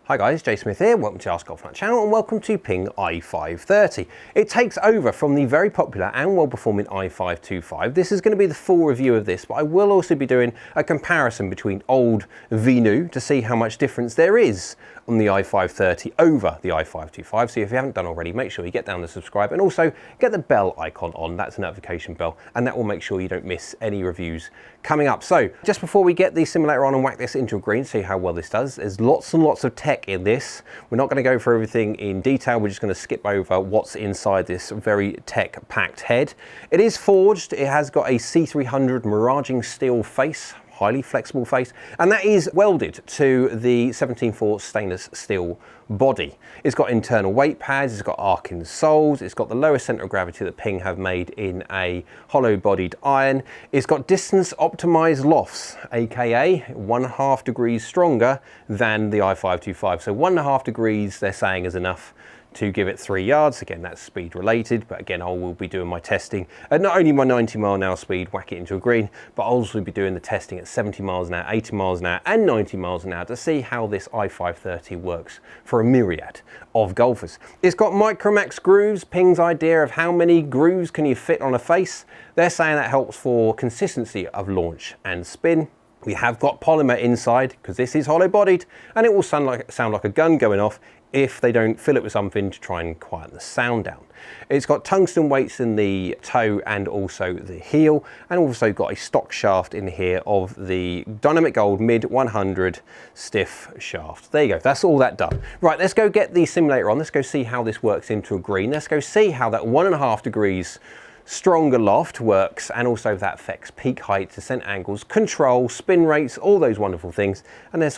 Hi guys, Jay Smith here, welcome to AskGolfNut channel and welcome to Ping i530. It takes over from the very popular and well-performing i525. This is going to be the full review of this, but I will also be doing a comparison between old v new to see how much difference there is on the i530 over the i525. So if you haven't done already, make sure you get down to subscribe and also get the bell icon on. That's a notification bell, and that will make sure you don't miss any reviews coming up. So just before we get the simulator on and whack this into a green, see how well this does, there's lots and lots of tech in this. We're not going to go through everything in detail. We're just going to skip over what's inside this very tech-packed head. It is forged. It has got a C300 miraging steel face, highly flexible face, and that is welded to the 17/4 stainless steel body. It's got internal weight pads, it's got arcing soles, it's got the lowest center of gravity that Ping have made in a hollow bodied iron. It's got distance optimized lofts, aka 1.5 degrees stronger than the i525. So 1.5 degrees they're saying is enough to give it 3 yards. Again, that's speed related, but again, I will be doing my testing at not only my 90-mile-an-hour speed, whack it into a green, but I'll also be doing the testing at 70 miles an hour, 80 miles an hour, and 90 miles an hour to see how this i530 works for a myriad of golfers. It's got Micromax grooves. Ping's idea of how many grooves can you fit on a face. They're saying that helps for consistency of launch and spin. We have got polymer inside because this is hollow bodied, and it will sound like a gun going off if they don't fill it with something to try and quieten the sound down. It's got tungsten weights in the toe and also the heel, and also got a stock shaft in here of the Dynamic Gold mid 100 stiff shaft. There you go, that's all that done. Right, let's go get the simulator on. Let's go see how this works into a green. Let's go see how that 1.5 degrees stronger loft works, and also that affects peak height, descent angles, control, spin rates, all those wonderful things. And let's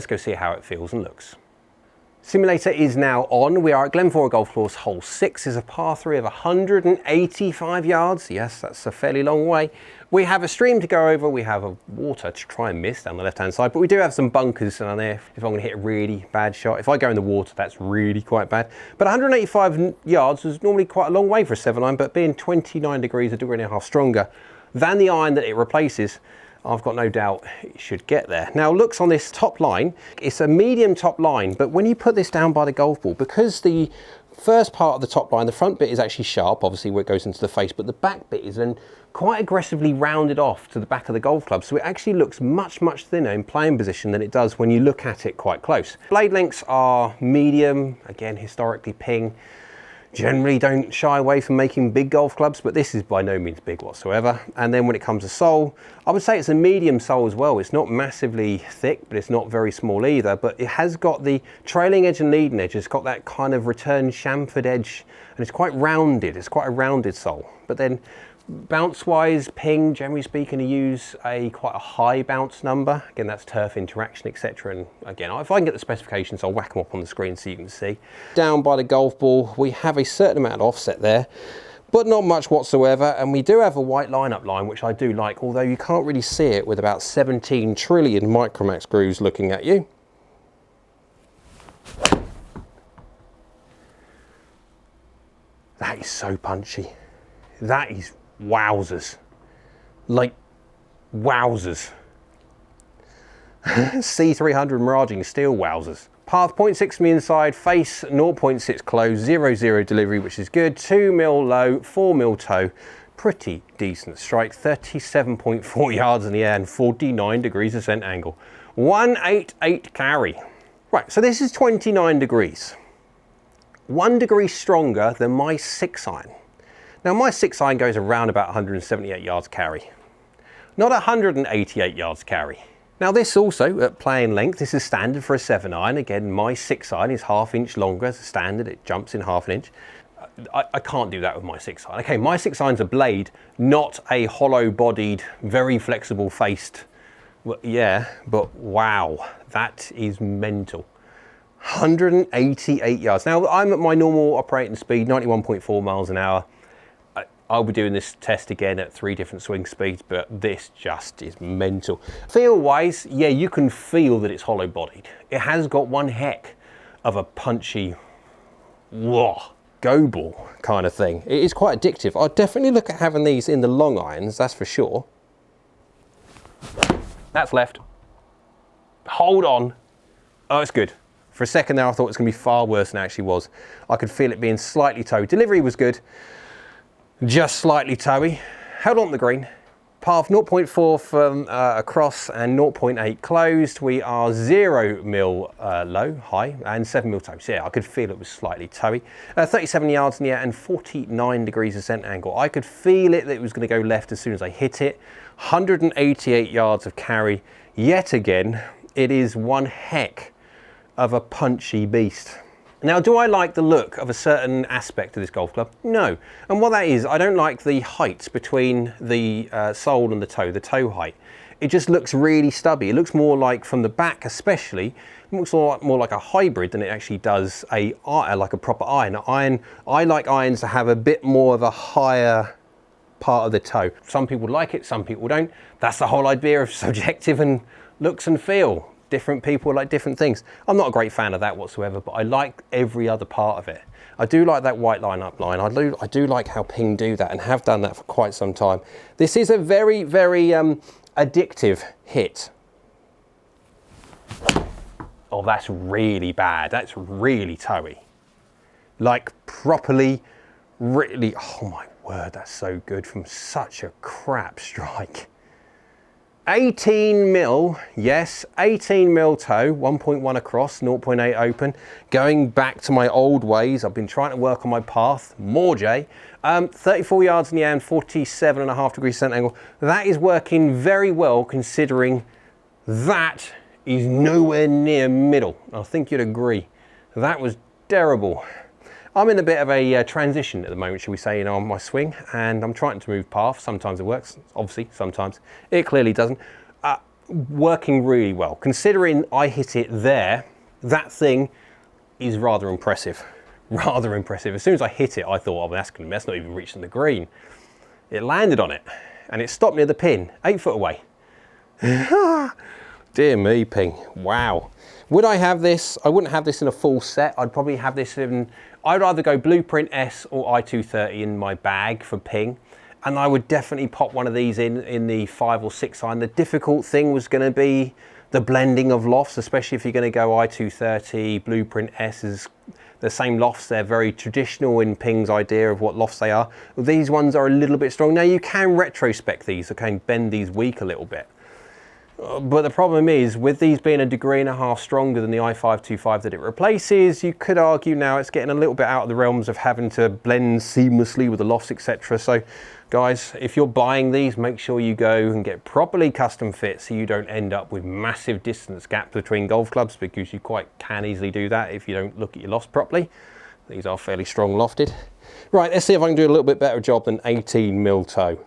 go see how it feels and looks. Simulator is now on. We are at Glenfora Golf Course, hole 6 is a par 3 of 185 yards. Yes, that's a fairly long way. We have a stream to go over. We have a water to try and miss down the left-hand side, but we do have some bunkers down there if I'm going to hit a really bad shot. If I go in the water, that's really quite bad. But 185 yards is normally quite a long way for a 7-iron, but being 29 degrees, a degree and a half stronger than the iron that it replaces, I've got no doubt it should get there. Now, looks on this top line, it's a medium top line, but when you put this down by the golf ball, because the first part of the top line, the front bit is actually sharp, obviously where it goes into the face, but the back bit is then quite aggressively rounded off to the back of the golf club. So it actually looks much, much thinner in playing position than it does when you look at it quite close. Blade lengths are medium, again, historically Ping generally don't shy away from making big golf clubs, but this is by no means big whatsoever. And then when it comes to sole, I would say it's a medium sole as well. It's not massively thick, but it's not very small either, but it has got the trailing edge and leading edge. It's got that kind of return chamfered edge, and it's quite rounded. It's quite a rounded sole. But then bounce wise, Ping, generally speaking, to use quite a high bounce number. Again, that's turf interaction, etc. And again, if I can get the specifications, I'll whack them up on the screen so you can see. Down by the golf ball, we have a certain amount of offset there, but not much whatsoever. And we do have a white lineup line, which I do like, although you can't really see it with about 17 trillion Micromax grooves looking at you. That is so punchy. That is wowzers. Like, wowzers. C300 miraging steel wowzers. Path 0.6 from the inside, face 0.6 close, 0-0 delivery, which is good. 2 mil low, 4 mil toe. Pretty decent strike. 37.4 yards in the air and 49 degrees descent angle. 188 carry. Right, so this is 29 degrees. 1 degree stronger than my 6-iron. Now my 6-iron goes around about 178 yards carry, not 188 yards carry. Now this also, at playing length, this is standard for a 7-iron. Again, my 6-iron is ½ inch longer as a standard, it jumps in ½ an inch. I can't do that with my 6-iron. Okay, my 6-iron's a blade, not a hollow-bodied, very flexible faced, well, yeah, but wow, that is mental. 188 yards. Now I'm at my normal operating speed, 91.4 miles an hour. I'll be doing this test again at 3 different swing speeds, but this just is mental. Feel-wise, yeah, you can feel that it's hollow-bodied. It has got one heck of a punchy, whoa, go ball kind of thing. It is quite addictive. I'd definitely look at having these in the long irons, that's for sure. That's left. Hold on. Oh, it's good. For a second there, I thought it was going to be far worse than it actually was. I could feel it being slightly towy. Delivery was good, just slightly towy. Held on the green. Path 0.4 from across and 0.8 closed. We are 0 mil low, high, and 7 mil toe. So yeah, I could feel it was slightly towy. 37 yards in the air and 49 degrees ascent angle. I could feel it that it was going to go left as soon as I hit it. 188 yards of carry. Yet again, it is one heck of a punchy beast. Now, do I like the look of a certain aspect of this golf club? No. And what that is, I don't like the height between the sole and the toe height. It just looks really stubby. It looks more like, from the back especially, it looks more like a hybrid than it actually does like a proper iron. I like irons to have a bit more of a higher part of the toe. Some people like it, some people don't. That's the whole idea of subjective and looks and feel. Different people like different things. I'm not a great fan of that whatsoever, but I like every other part of it. I do like that white line up line. I do like how Ping do that and have done that for quite some time. This is a very, very addictive hit. Oh, that's really bad. That's really towy. Like properly, really, oh my word, that's so good from such a crap strike. 18 mil, yes, 18 mil toe, 1.1 across, 0.8 open. Going back to my old ways, I've been trying to work on my path, more J. 34 yards in the air and 47.5 degrees ascent angle. That is working very well considering that is nowhere near middle. I think you'd agree. That was terrible. I'm in a bit of a transition at the moment, shall we say, on my swing, and I'm trying to move path. Sometimes it works, obviously, sometimes it clearly doesn't. Working really well. Considering I hit it there, that thing is rather impressive. Rather impressive. As soon as I hit it, I thought, oh, that's not even reaching the green. It landed on it, and it stopped near the pin, 8 foot away. Dear me, Ping, wow. Would I have this? I wouldn't have this in a full set. I'd probably have this in, I'd either go Blueprint S or i230 in my bag for Ping. And I would definitely pop one of these in the 5 or 6 iron. The difficult thing was going to be the blending of lofts, especially if you're going to go i230, Blueprint S is the same lofts. They're very traditional in Ping's idea of what lofts they are. These ones are a little bit strong. Now you can retrospect these, okay, bend these weak a little bit. But the problem is, with these being 1.5 degrees stronger than the i525 that it replaces, you could argue now it's getting a little bit out of the realms of having to blend seamlessly with the lofts, etc. So guys, if you're buying these, make sure you go and get properly custom fit so you don't end up with massive distance gaps between golf clubs, because you quite can easily do that if you don't look at your lofts properly. These are fairly strong lofted. Right, let's see if I can do a little bit better job than 18 mil toe.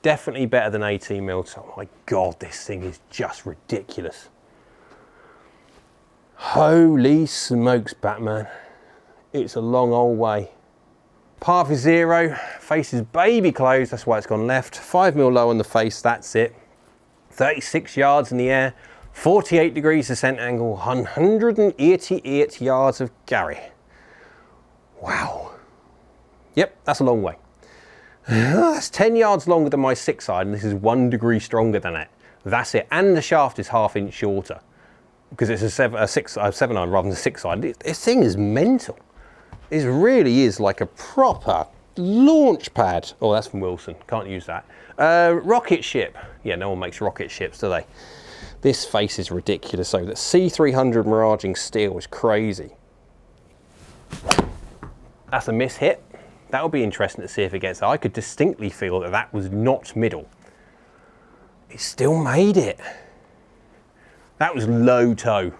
Definitely better than 18 mil. Oh my God, this thing is just ridiculous. Holy smokes, Batman. It's a long old way. Path is 0, face is baby closed, that's why it's gone left. 5 mil low on the face, that's it. 36 yards in the air, 48 degrees ascent angle, 188 yards of carry. Wow. Yep, that's a long way. That's 10 yards longer than my 6 iron, and this is 1 degree stronger than it. That's it, and the shaft is ½ inch shorter because it's a 7 iron rather than a 6 iron. This thing is mental. It really is like a proper launch pad. Oh, that's from Wilson, can't use that. Rocket ship. Yeah, no one makes rocket ships, do they? This face is ridiculous. So that C300 miraging steel is crazy. That's a miss hit. That'll be interesting to see if it gets there. I could distinctly feel that that was not middle. It still made it. That was low toe.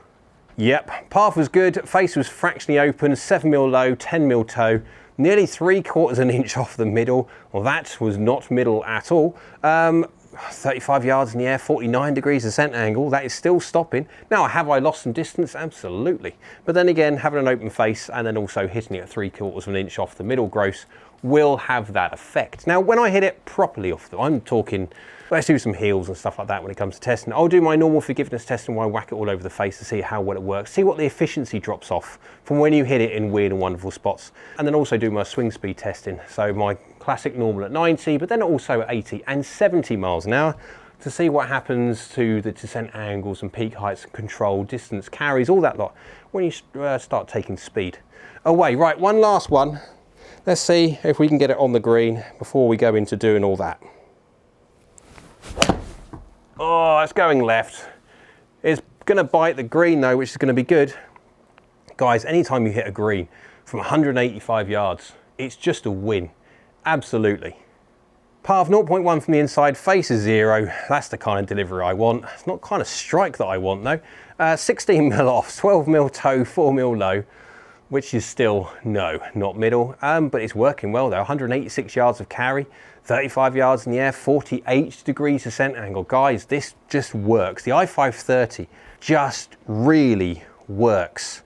Yep, path was good, face was fractionally open, 7 mil low, 10 mil toe, nearly 3/4 an inch off the middle. Well, that was not middle at all. 35 yards in the air, 49 degrees ascent angle, that is still stopping. Now, have I lost some distance? Absolutely. But then again, having an open face and then also hitting it at 3/4 of an inch off the middle gross will have that effect. Now, when I hit it properly off, I'm talking, let's do some heels and stuff like that when it comes to testing. I'll do my normal forgiveness testing where I whack it all over the face to see how well it works, see what the efficiency drops off from when you hit it in weird and wonderful spots, and then also do my swing speed testing. So my classic normal at 90, but then also at 80 and 70 miles an hour. to see what happens to the descent angles and peak heights and control, distance, carries, all that lot, when you start taking speed away. Right, one last one. Let's see if we can get it on the green before we go into doing all that. Oh, it's going left. It's going to bite the green though, which is going to be good. Guys, anytime you hit a green from 185 yards, it's just a win. Absolutely. Path 0.1 from the inside, faces 0. That's the kind of delivery I want. It's not kind of strike that I want though. 16 mil off, 12 mil toe, 4 mil low, which is still no, not middle, but it's working well though. 186 yards of carry, 35 yards in the air, 48 degrees descent angle. Guys, this just works. The i530 just really works.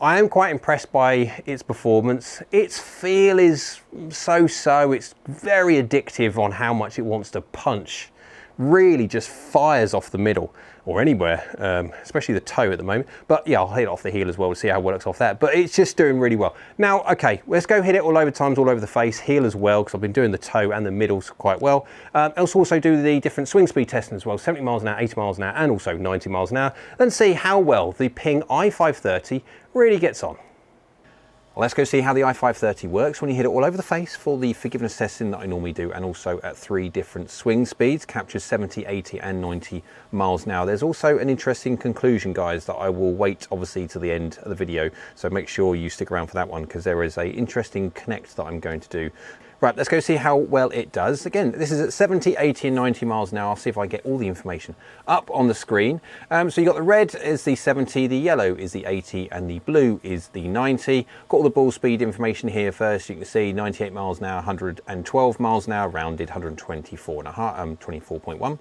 I am quite impressed by its performance. Its feel is so-so. It's very addictive on how much it wants to punch. Really just fires off the middle or anywhere, especially the toe at the moment. But yeah, I'll hit it off the heel as well to see how it works off that. But it's just doing really well. Now, okay, let's go hit it all over times, all over the face, heel as well, because I've been doing the toe and the middles quite well. I'll also do the different swing speed testing as well, 70 miles an hour, 80 miles an hour, and also 90 miles an hour, and see how well the Ping i530 really gets on. Let's go see how the i530 works when you hit it all over the face for the forgiveness testing that I normally do, and also at 3 different swing speeds, captures 70, 80 and 90 miles an hour. There's also an interesting conclusion, guys, that I will wait obviously to the end of the video, so make sure you stick around for that one, because there is a interesting connect that I'm going to do. Right, let's go see how well it does. Again, this is at 70, 80 and 90 miles an hour. I'll see if I get all the information up on the screen. So you got the red is the 70, the yellow is the 80 and the blue is the 90. Got all the ball speed information here first. You can see 98 miles an hour, 112 miles an hour, rounded 24.1.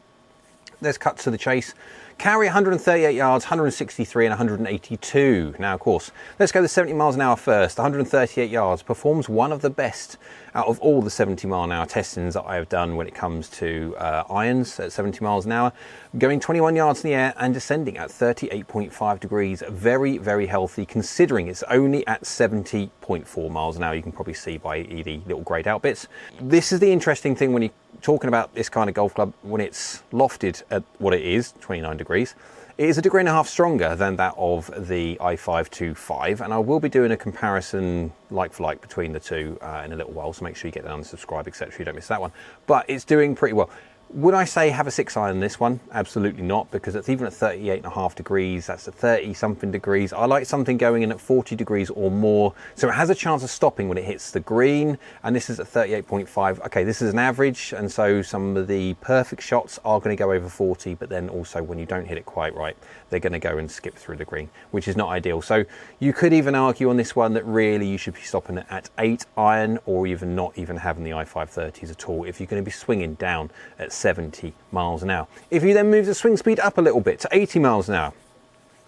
Let's cut to the chase. Carry 138 yards, 163 and 182. Now, of course, let's go the 70 miles an hour first. 138 yards, performs one of the best out of all the 70 mile an hour testings that I have done when it comes to irons at 70 miles an hour. Going 21 yards in the air and descending at 38.5 degrees. Very, very healthy, considering it's only at 70.4 miles an hour. You can probably see by the little greyed out bits. This is the interesting thing when you're talking about this kind of golf club, when it's lofted at what it is, 29 degrees. It is a degree and a half stronger than that of the i525, and I will be doing a comparison like for like between the two in a little while, so make sure you get down and subscribe, etc. You don't miss that one. But it's doing pretty well. Would I say have a 6 iron in this one? Absolutely not, because it's even at 38.5 degrees, that's at 30 something degrees. I like something going in at 40 degrees or more, so it has a chance of stopping when it hits the green, and this is at 38.5. Okay, this is an average, and so some of the perfect shots are going to go over 40, but then also when you don't hit it quite right, they're going to go and skip through the green, which is not ideal. So you could even argue on this one that really you should be stopping it at 8 iron, or even not even having the i530s at all if you're going to be swinging down at 70 miles an hour. If you then move the swing speed up a little bit to 80 miles an hour,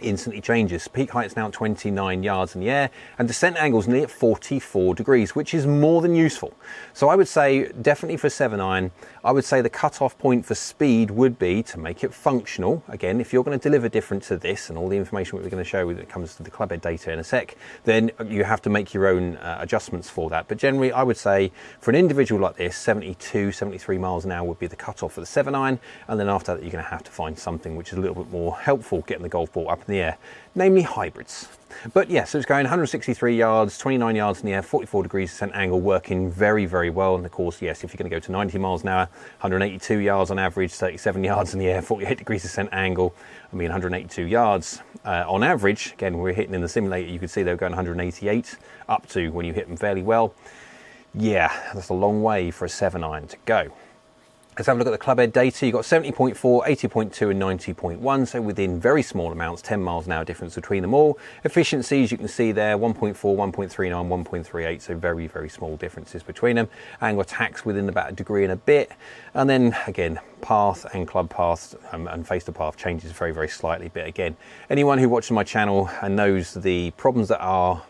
instantly changes. Peak height's now at 29 yards in the air, and descent angle's nearly at 44 degrees, which is more than useful. So I would say definitely for 7 iron, I would say the cutoff point for speed would be to make it functional. Again, if you're going to deliver different to this and all the information we're going to show when it comes to the clubhead data in a sec, then you have to make your own adjustments for that. But generally, I would say for an individual like this, 72, 73 miles an hour would be the cutoff for the 7 iron, and then after that, you're going to have to find something which is a little bit more helpful getting the golf ball up in the air, namely hybrids. But yeah, so it's going 163 yards, 29 yards in the air, 44 degrees descent angle, working very, very well. And of course, yes, if you're going to go to 90 miles an hour, 182 yards on average, 37 yards in the air, 48 degrees descent angle, 182 yards on average. Again, we're hitting in the simulator, you could see they're going 188 up to when you hit them fairly well. Yeah, that's a long way for a 7 iron to go. Let's have a look at the clubhead data. You've got 70.4, 80.2 and 90.1, so within very small amounts, 10 miles an hour difference between them all. Efficiencies, you can see there, 1.4, 1.39, 1.38, so very, very small differences between them. Angle attacks within about a degree and a bit. And then, again, path and club path and face to path changes very, very slightly. But again, anyone who watches my channel and knows the problems that are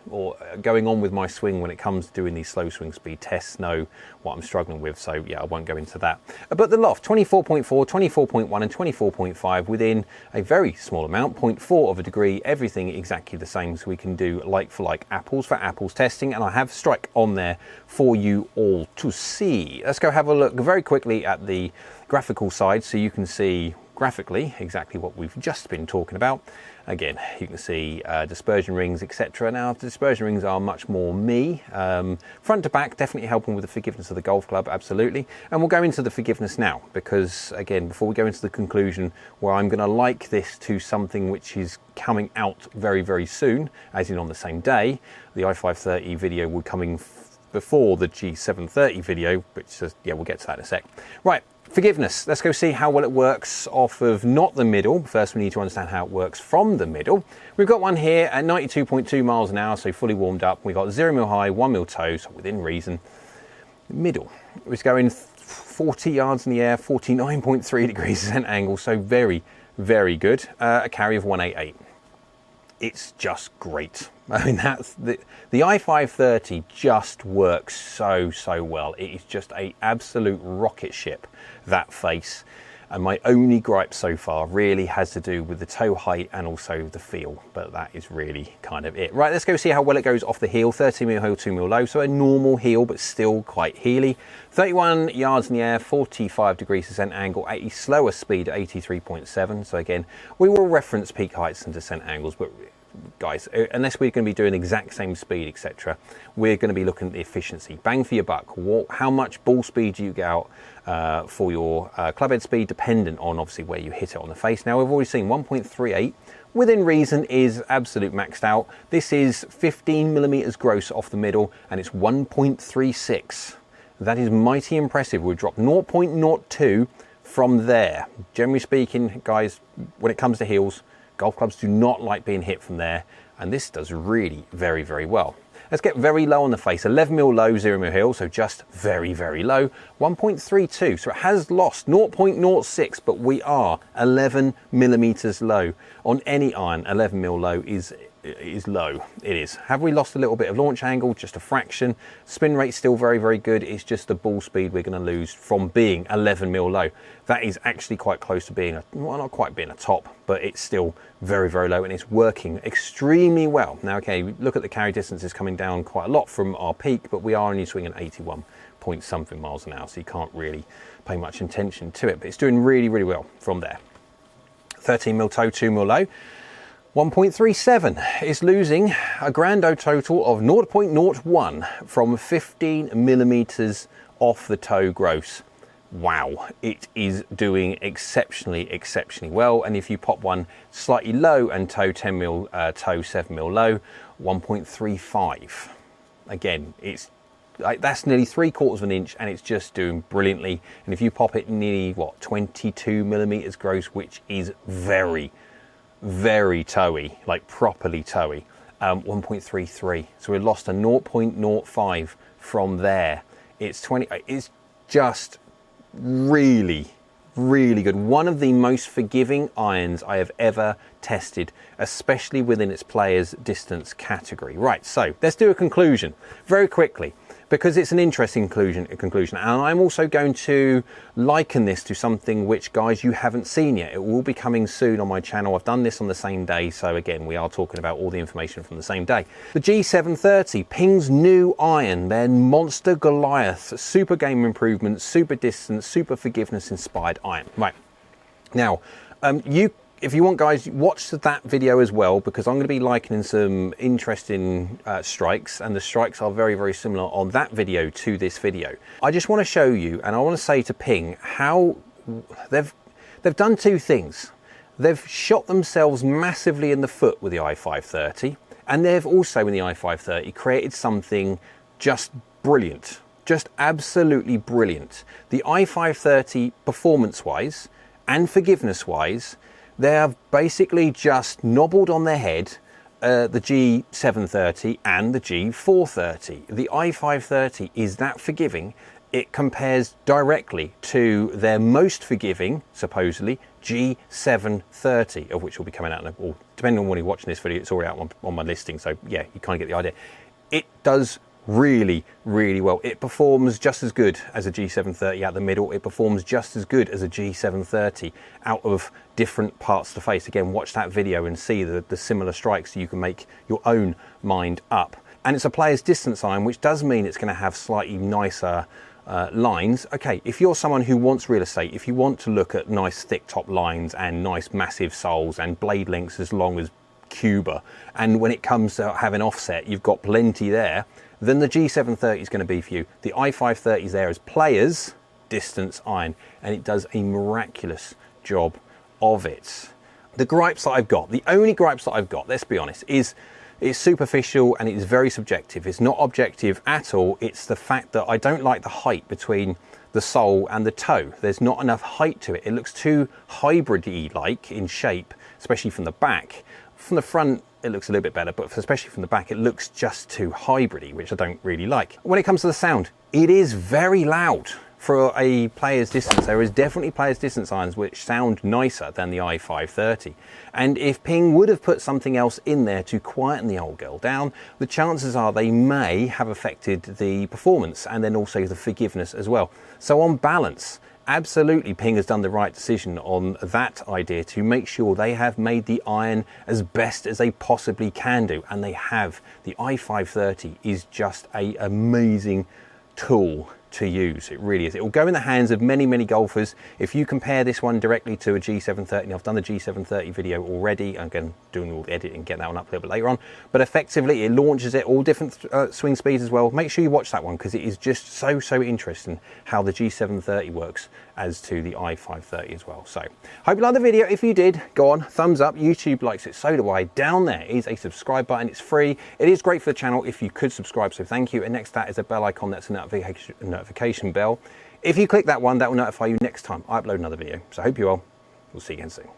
going on with my swing when it comes to doing these slow swing speed tests know what I'm struggling with. So yeah, I won't go into that. But the loft, 24.4, 24.1 and 24.5 within a very small amount, 0.4 of a degree, everything exactly the same. So we can do like for like, apples for apples testing, and I have strike on there for you all to see. Let's go have a look very quickly at the graphical side so you can see graphically exactly what we've just been talking about. Again, you can see dispersion rings, etc. Now, the dispersion rings are much more me. Front to back, definitely helping with the forgiveness of the golf club, absolutely. And we'll go into the forgiveness now, because again, before we go into the conclusion, where I'm going to like this to something which is coming out very, very soon, as in on the same day. The i530 video will coming before the G730 video, which is, yeah, we'll get to that in a sec. Right. Forgiveness. Let's go see how well it works off of not the middle. First, we need to understand how it works from the middle. We've got one here at 92.2 miles an hour, so fully warmed up. We've got 0 mil high, 1 mil toe, so within reason. Middle. It was going 40 yards in the air, 49.3 degrees descent angle, so very, very good. A carry of 188. It's just great. I mean, that's the i530 just works so well. It is just a absolute rocket ship, that face. And my only gripe so far really has to do with the toe height and also the feel, but that is really kind of it. Right, let's go see how well it goes off the heel. 30 mil heel, 2 mil low, so a normal heel, but still quite heely. 31 yards in the air, 45 degrees descent angle, at a slower speed at 83.7. So again, we will reference peak heights and descent angles, but guys, unless we're going to be doing exact same speed, etc., we're going to be looking at the efficiency. Bang for your buck. How much ball speed do you get out for your club head speed, dependent on obviously where you hit it on the face. Now, we've already seen 1.38 within reason is absolute maxed out. This is 15 millimeters gross off the middle, and it's 1.36. That is mighty impressive. We've dropped 0.02 from there. Generally speaking, guys, when it comes to heels, golf clubs do not like being hit from there, and this does really very, very well. Let's get very low on the face. 11 mil low, 0 mil heel, so just very, very low. 1.32, so it has lost 0.06, but we are 11 millimeters low. On any iron, 11 mil low is low. It is. Have we lost a little bit of launch angle? Just a fraction. Spin rate still very, very good. It's just the ball speed we're going to lose from being 11 mil low. That is actually quite close to being well, not quite being a top, but it's still very, very low, and it's working extremely well. Now, okay, look at the carry distance is coming down quite a lot from our peak, but we are only swinging 81 point something miles an hour, so you can't really pay much attention to it, but it's doing really, really well from there. 13 mil toe, 2 mil low. 1.37 is losing a grand total of 0.01 from 15 millimeters off the toe gross. Wow, it is doing exceptionally well. And if you pop one slightly low and toe 10 mil toe, 7 mil low, 1.35. Again, it's like that's nearly 3/4 of an inch, and it's just doing brilliantly. And if you pop it nearly 22 millimeters gross, which is very toey, like properly toey, 1.33. So we've lost a 0.05 from there. It's just really good. One of the most forgiving irons I have ever tested, especially within its players distance category. Right, so let's do a conclusion very quickly, because it's an interesting conclusion, and I'm also going to liken this to something which, guys, you haven't seen yet. It will be coming soon on my channel. I've done this on the same day, so again, we are talking about all the information from the same day. The G730, Ping's new iron, their Monster Goliath, super game improvements, super distance, super forgiveness inspired iron. Right, now, if you want, guys, watch that video as well, because I'm going to be likening some interesting strikes, and the strikes are very, very similar on that video to this video. I just want to show you, and I want to say to Ping, how they've done two things. They've shot themselves massively in the foot with the i530, and they've also, in the i530, created something just brilliant, just absolutely brilliant. The i530, performance-wise and forgiveness-wise, they have basically just nobbled on their head the G730 and the G430. The i530 is that forgiving. It compares directly to their most forgiving, supposedly, G730, of which will be coming out, or depending on when you're watching this video, it's already out on my listing, so yeah, you kind of get the idea. It does really well. It performs just as good as a G730 out the middle. It performs just as good as a G730 out of different parts of the face. Again, watch that video and see the similar strikes so you can make your own mind up. And it's a player's distance iron, which does mean it's going to have slightly nicer lines. Okay, if you're someone who wants real estate, if you want to look at nice thick top lines and nice massive soles and blade lengths as long as Cuba, and when it comes to having offset, you've got plenty there, then the G730 is going to be for you. The i530 is there as players distance iron, and it does a miraculous job of it. The gripes that I've got, the only gripes that I've got, let's be honest, is it's superficial and it's very subjective. It's not objective at all. It's the fact that I don't like the height between the sole and the toe. There's not enough height to it. It looks too hybrid-y like in shape, especially from the back. From the front, it looks a little bit better, but especially from the back, it looks just too hybrid-y, which I don't really like. When it comes to the sound, it is very loud. For a player's distance, there is definitely player's distance irons which sound nicer than the i530. And if Ping would have put something else in there to quieten the old girl down, the chances are they may have affected the performance and then also the forgiveness as well. So on balance, absolutely Ping has done the right decision on that idea to make sure they have made the iron as best as they possibly can do. And they have. The i530 is just an amazing tool to use. It really is. It will go in the hands of many, many golfers. If you compare this one directly to a G730, I've done the G730 video already. I'm going to do all the editing, get that one up a little bit later on. But effectively, it launches it all different swing speeds as well. Make sure you watch that one because it is just so interesting how the G730 works as to the i530 as well. So, hope you liked the video. If you did, go on, thumbs up. YouTube likes it, so do I. Down there is a subscribe button. It's free. It is great for the channel if you could subscribe, so thank you. And next to that is a bell icon. That's a notification bell. If you click that one, that will notify you next time I upload another video. So I hope you all. We'll see you again soon.